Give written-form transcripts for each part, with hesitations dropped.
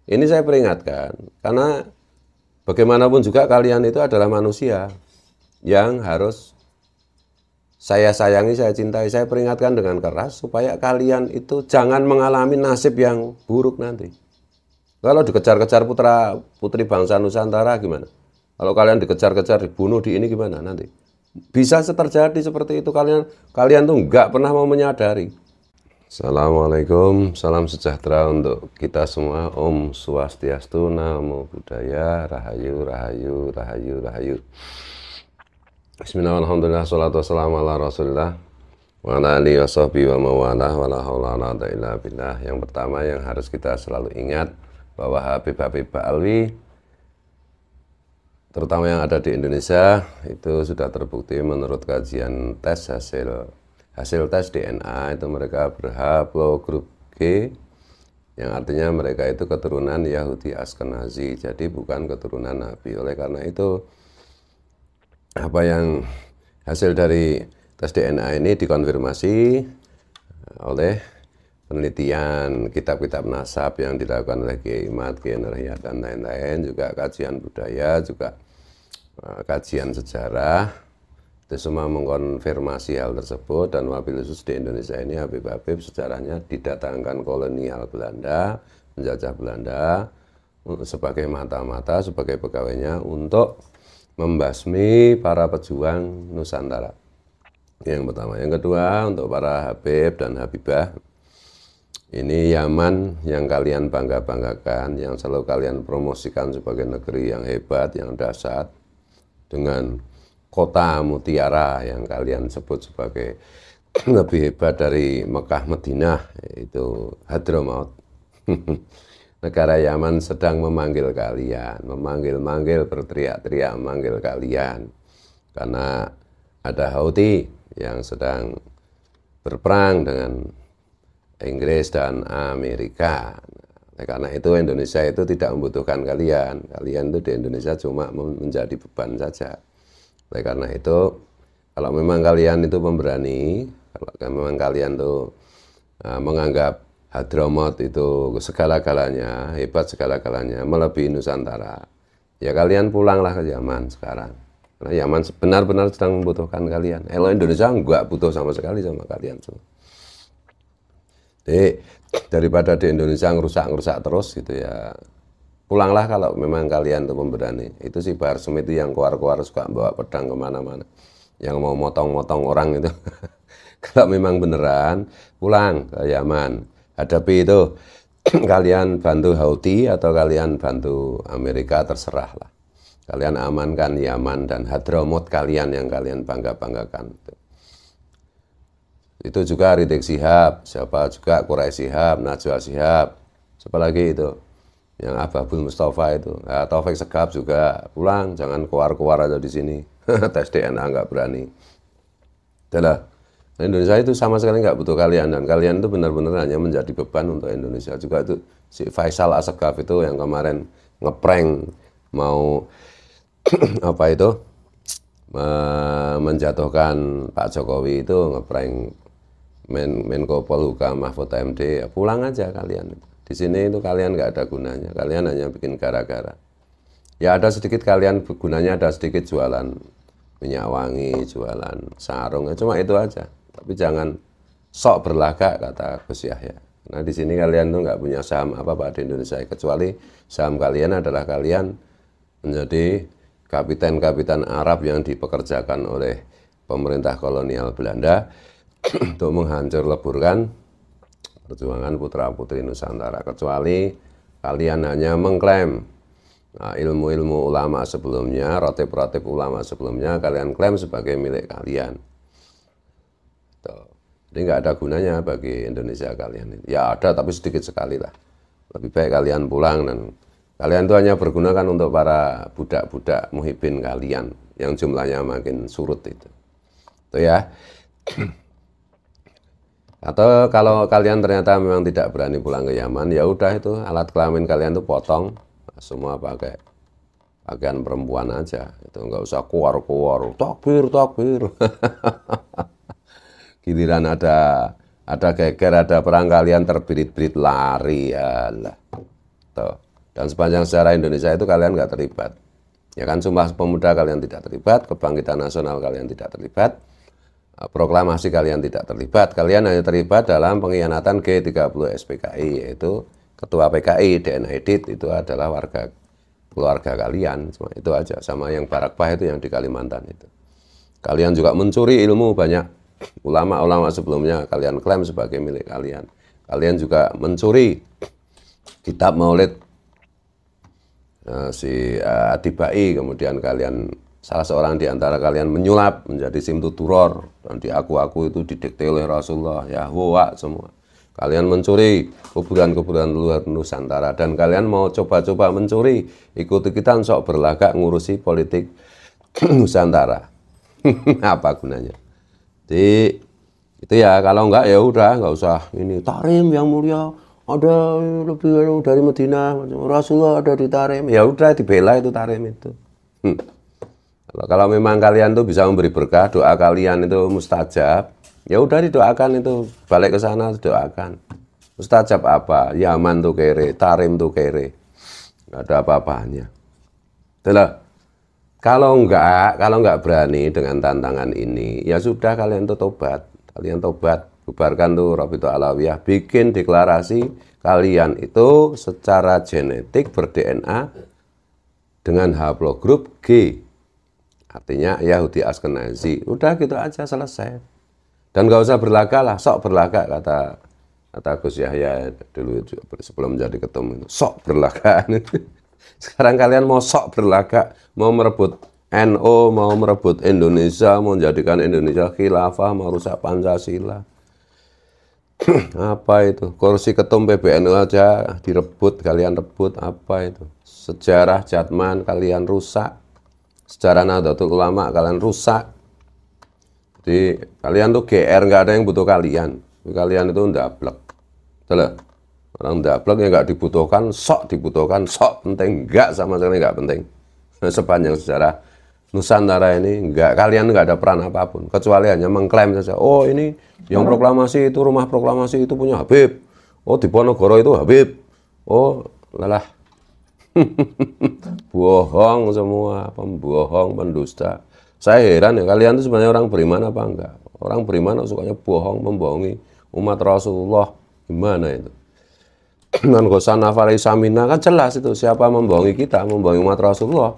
Ini saya peringatkan, karena bagaimanapun juga kalian itu adalah manusia yang harus saya sayangi, saya cintai. Saya peringatkan dengan keras supaya kalian itu jangan mengalami nasib yang buruk nanti. Kalau dikejar-kejar putra putri bangsa Nusantara gimana? Kalau kalian dikejar-kejar, dibunuh di ini gimana nanti? Bisa terjadi seperti itu, kalian tuh nggak pernah mau menyadari. Assalamualaikum, salam sejahtera untuk kita semua. Om Swastiastu, Namo Buddhaya, Rahayu, Rahayu, Rahayu, Rahayu. Bismillah, alhamdulillah, salatu wassalamu ala rasulillah wa ala alihi wa sahbihi wa mawalah wa la hawla wa la quwwata illa billah. Yang pertama yang harus kita selalu ingat bahwa Habib-Habib Ba'alwi, terutama yang ada di Indonesia, itu sudah terbukti menurut kajian tes hasil tes DNA itu mereka berhaplogrup G, yang artinya mereka itu keturunan Yahudi Ashkenazi, jadi bukan keturunan Nabi. Oleh karena itu apa yang hasil dari tes DNA ini dikonfirmasi oleh penelitian kitab-kitab nasab yang dilakukan oleh Kiai Imad, Kiai Nurhayat dan lain-lain, juga kajian budaya, juga kajian sejarah. Itu semua mengkonfirmasi hal tersebut, dan wabil khusus di Indonesia ini Habib-Habib sejarahnya didatangkan kolonial Belanda, menjajah Belanda sebagai mata-mata, sebagai pegawainya untuk membasmi para pejuang Nusantara. Yang pertama. Yang kedua, untuk para Habib dan Habibah, ini Yaman yang kalian bangga-banggakan, yang selalu kalian promosikan sebagai negeri yang hebat, yang dahsyat, dengan kota mutiara yang kalian sebut sebagai lebih hebat dari Mekah Madinah, yaitu Hadramaut. Negara Yaman sedang memanggil kalian, memanggil-manggil, berteriak-teriak memanggil kalian, karena ada Houthi yang sedang berperang dengan Inggris dan Amerika. Karena itu Indonesia itu tidak membutuhkan kalian. Kalian itu di Indonesia cuma menjadi beban saja. Oleh karena itu, kalau memang kalian itu pemberani, kalau memang kalian itu menganggap Hadramaut itu segala-galanya, hebat segala-galanya, melebihi Nusantara, ya kalian pulanglah ke Yaman sekarang. Karena Yaman benar-benar sedang membutuhkan kalian. Kalau Indonesia enggak butuh sama sekali sama kalian semua. Jadi daripada di Indonesia ngerusak-ngerusak terus gitu ya, pulanglah kalau memang kalian tuh pemberani. Itu si Bahar Smith itu yang keluar-keluar suka bawa pedang kemana-mana, yang mau motong-motong orang itu. Kalau memang beneran, pulang ke Yaman. Hadapi itu, kalian bantu Houthi atau kalian bantu Amerika, terserahlah. Kalian amankan Yaman dan Hadramaut kalian yang kalian bangga-banggakan. Itu juga Rizik Syihab, siapa juga Quraisy Syihab, Najwa Syihab, siapa lagi itu, yang Ababul Mustafa itu, ya, Taufik Segaf juga, pulang, jangan keluar-keluar aja di sini. Tes DNA nggak berani. Itulah, Indonesia itu sama sekali nggak butuh kalian, dan kalian itu benar-benar hanya menjadi beban untuk Indonesia. Juga itu si Faisal Assegaf itu yang kemarin ngeprank mau apa itu menjatuhkan Pak Jokowi, itu ngeprank Menko Polhukam Mahfud MD. Ya, pulang aja kalian. Di sini itu kalian nggak ada gunanya, kalian hanya bikin gara-gara. Ya ada sedikit kalian gunanya, ada sedikit jualan minyak wangi, jualan sarung, ya cuma itu aja. Tapi jangan sok berlagak, kata Gus Yahya. Nah di sini kalian tuh nggak punya saham apa-apa di Indonesia, kecuali saham kalian adalah kalian menjadi kapiten-kapiten Arab yang dipekerjakan oleh pemerintah kolonial Belanda untuk menghancur leburkan perjuangan putra-putri Nusantara. Kecuali kalian hanya mengklaim ilmu-ilmu ulama sebelumnya, rotib-rotib ulama sebelumnya, kalian klaim sebagai milik kalian. Jadi nggak ada gunanya bagi Indonesia kalian. Ya ada, tapi sedikit sekali lah. Lebih baik kalian pulang, dan kalian itu hanya bergunakan untuk para budak-budak muhibin kalian yang jumlahnya makin surut itu ya. Atau kalau kalian ternyata memang tidak berani pulang ke Yaman, ya udah, itu alat kelamin kalian tuh potong, semua pakai pakaian perempuan aja. Itu nggak usah keluar-keluar, takbir, takbir. Giliran ada geger, ada perang, kalian terbirit-birit lari, ya lah. Tuh. Dan sepanjang sejarah Indonesia itu kalian nggak terlibat. Ya kan, Sumpah Pemuda kalian tidak terlibat, Kebangkitan Nasional kalian tidak terlibat, proklamasi kalian tidak terlibat. Kalian hanya terlibat dalam pengkhianatan G30 SPKI, yaitu Ketua PKI, DNA Edit itu adalah keluarga kalian. Cuma itu aja, sama yang Barakpah itu yang di Kalimantan itu. Kalian juga mencuri ilmu banyak ulama-ulama sebelumnya, kalian klaim sebagai milik kalian. Kalian juga mencuri kitab Maulid si Atibai, kemudian kalian salah seorang di antara kalian menyulap menjadi Simtu Turor dan diaku-aku itu didikte oleh Rasulullah, ya hoak semua. Kalian mencuri kuburan-kuburan luar Nusantara dan kalian mau coba-coba mencuri, ikuti kita sok berlagak ngurusi politik Nusantara. Apa gunanya? Jadi itu ya, kalau enggak ya udah, enggak usah ini Tarim yang mulia ada lebih dari Medina, Rasulullah ada di Tarim, ya udah dibela itu Tarim itu. Kalau memang kalian tuh bisa memberi berkah, doa kalian itu mustajab, ya udah didoakan itu, balik ke sana doakan. Mustajab apa? Yaman tuh kere, Tarim tuh kere, nggak ada apa-apanya. Itulah. Kalau enggak berani dengan tantangan ini, ya sudah kalian tuh tobat, bubarkan tuh Rabithah Alawiyah, bikin deklarasi kalian itu secara genetik ber-DNA dengan haplogrup G, artinya Yahudi Ashkenazi. Udah gitu aja, selesai. Dan nggak usah berlagak lah, sok berlagak kata Gus Yahya dulu sebelum menjadi ketum itu, sok berlagak. Sekarang kalian mau sok berlagak, mau merebut NU, mau merebut Indonesia, mau menjadikan Indonesia khilafah, mau rusak Pancasila. Apa itu? Kursi ketum PBNU aja direbut, kalian rebut, apa itu? Sejarah Jatman kalian rusak, sejarah Nahdlatul Ulama kalian rusak. Jadi kalian tuh GR, nggak ada yang butuh kalian. Kalian itu ndablek. Betul? Orang ndablek yang nggak dibutuhkan, sok penting, nggak, sama sekali nggak penting. Sepanjang sejarah Nusantara ini kalian nggak ada peran apapun, kecuali hanya mengklaim saja. Oh ini yang proklamasi itu, rumah proklamasi itu punya Habib. Oh di Ponorogo itu Habib. Oh lelah. Bohong semua, pembohong, pendusta. Saya heran ya, kalian itu sebenarnya orang beriman apa enggak? Orang beriman sukanya bohong, membohongi umat Rasulullah. Gimana itu? Man Ghosana Farisamina kan jelas itu, siapa membohongi kita, membohongi umat Rasulullah.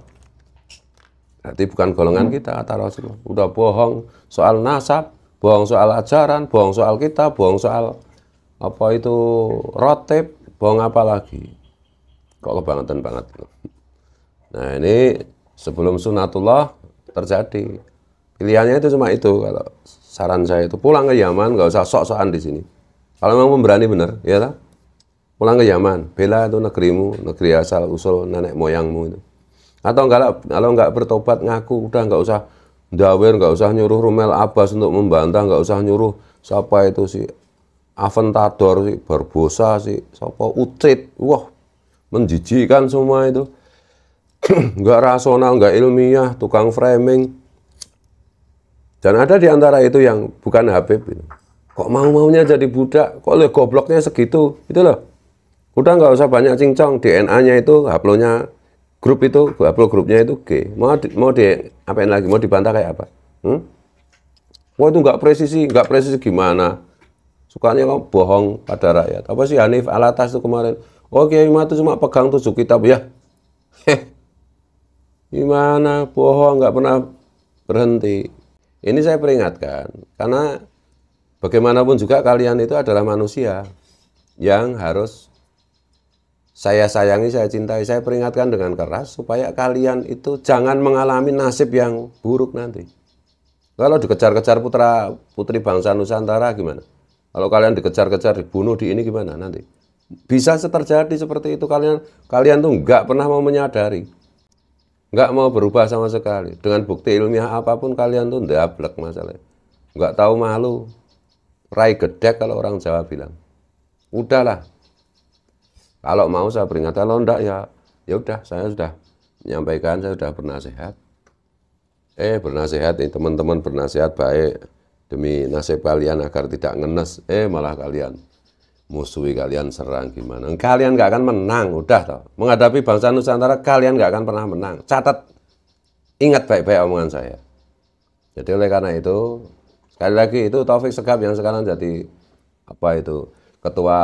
Berarti bukan golongan kita, kata Rasulullah. Udah bohong soal nasab, bohong soal ajaran, bohong soal kita, bohong soal apa itu rotib, bohong apa lagi? Kok kebangetan banget. Nah ini sebelum sunatullah terjadi. Pilihannya itu cuma itu. Kalau saran saya itu pulang ke Yaman, nggak usah sok-sokan di sini. Kalau memang pemberani bener, ya tak? Pulang ke Yaman, bela itu negerimu, negeri asal usul nenek moyangmu itu. Atau kalau nggak bertobat ngaku, udah nggak usah ndawir, nggak usah nyuruh Rumel Abbas untuk membantah, nggak usah nyuruh siapa itu si Aventador, si Barbosa, si siapa Ucit, wah menjijikan semua itu, nggak rasional, nggak ilmiah, tukang framing. Dan ada di antara itu yang bukan Habib itu. Kok mau-maunya jadi budak, kok gobloknya segitu, itu loh. Udah nggak usah banyak cincong, DNA-nya itu, haplonya grup itu, haplogrupnya itu G. Mau di apain lagi? Mau dibantah kayak apa? Wah itu nggak presisi gimana? Sukanya kamu bohong pada rakyat. Apa sih Hanif Alatas itu kemarin? Oh Kiai Matu cuma pegang 7 kitab ya. Gimana? Bohong, nggak pernah berhenti. Ini saya peringatkan, karena bagaimanapun juga kalian itu adalah manusia yang harus saya sayangi, saya cintai. Saya peringatkan dengan keras supaya kalian itu jangan mengalami nasib yang buruk nanti. Kalau dikejar-kejar putri bangsa Nusantara gimana? Kalau kalian dikejar-kejar, dibunuh, di ini gimana nanti? Bisa terjadi seperti itu. Kalian tuh nggak pernah mau menyadari, nggak mau berubah sama sekali. Dengan bukti ilmiah apapun kalian tuh ndablek masalah. Nggak tahu malu, rai gedek kalau orang Jawa bilang. Udahlah. Kalau mau saya peringatkan, kalau enggak ya udah, saya sudah menyampaikan, saya sudah bernasihat. Bernasihat, teman-teman bernasihat baik demi nasib kalian agar tidak ngenes. Malah kalian musuhi kalian, serang gimana. Kalian nggak akan menang, udah toh. Menghadapi bangsa Nusantara kalian nggak akan pernah menang. Catat, ingat baik-baik omongan saya. Jadi oleh karena itu, sekali lagi itu Taufik Segaf yang sekarang jadi ketua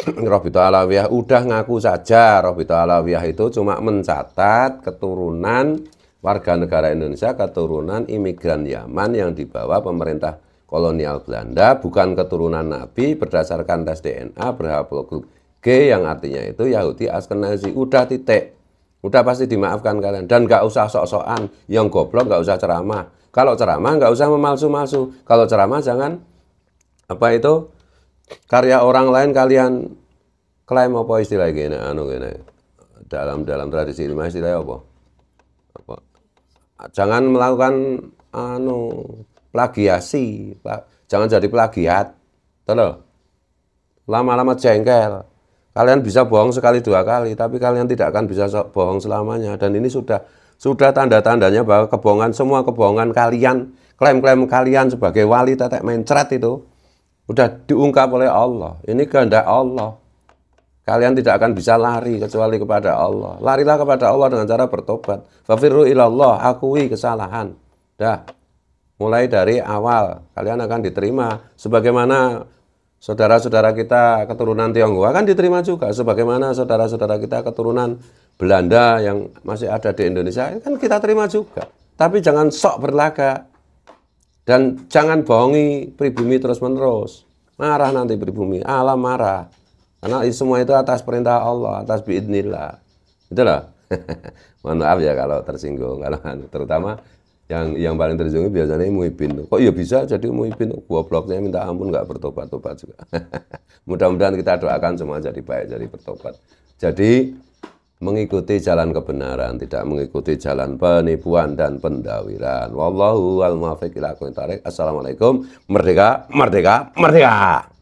Robiqah Alawiyah, udah ngaku saja Robiqah Alawiyah itu cuma mencatat keturunan warga negara Indonesia, keturunan imigran Yaman yang dibawa pemerintah kolonial Belanda, bukan keturunan Nabi berdasarkan tes DNA berhaplogrup G yang artinya itu Yahudi Askenazi. Udah titik, udah pasti dimaafkan kalian. Dan gak usah sok-sokan, yang goblok gak usah ceramah. Kalau ceramah gak usah memalsu-malsu. Kalau ceramah jangan karya orang lain kalian klaim apa istilah gini, dalam tradisi ilmiah istilahnya apa? Jangan melakukan plagiasi, jangan jadi plagiat, betul? Lama-lama jengkel. Kalian bisa bohong sekali dua kali, tapi kalian tidak akan bisa bohong selamanya. Dan ini sudah tanda-tandanya bahwa semua kebohongan kalian, klaim-klaim kalian sebagai wali tetek mencret itu udah diungkap oleh Allah. Ini kehendak Allah. Kalian tidak akan bisa lari kecuali kepada Allah. Larilah kepada Allah dengan cara bertobat. Fafirru ilallah, akui kesalahan. Dah, mulai dari awal kalian akan diterima. Sebagaimana saudara-saudara kita keturunan Tionghoa kan diterima juga. Sebagaimana saudara-saudara kita keturunan Belanda yang masih ada di Indonesia kan kita terima juga. Tapi jangan sok berlagak. Dan jangan bohongi pribumi terus-menerus. Marah nanti pribumi, alam marah. Karena semua itu atas perintah Allah, atas biidznillah. Itulah. Mohon maaf ya kalau tersinggung. Kalau terutama yang paling tersinggung biasanya Muhyiddin. Kok ya bisa jadi Muhyiddin? Gobloknya minta ampun, nggak bertobat-tobat juga. Mudah-mudahan kita doakan semua jadi baik, jadi bertobat. Jadi mengikuti jalan kebenaran, tidak mengikuti jalan penipuan dan pendawiran. Wallahu a'lam bishawab. Assalamualaikum. Merdeka, merdeka, merdeka.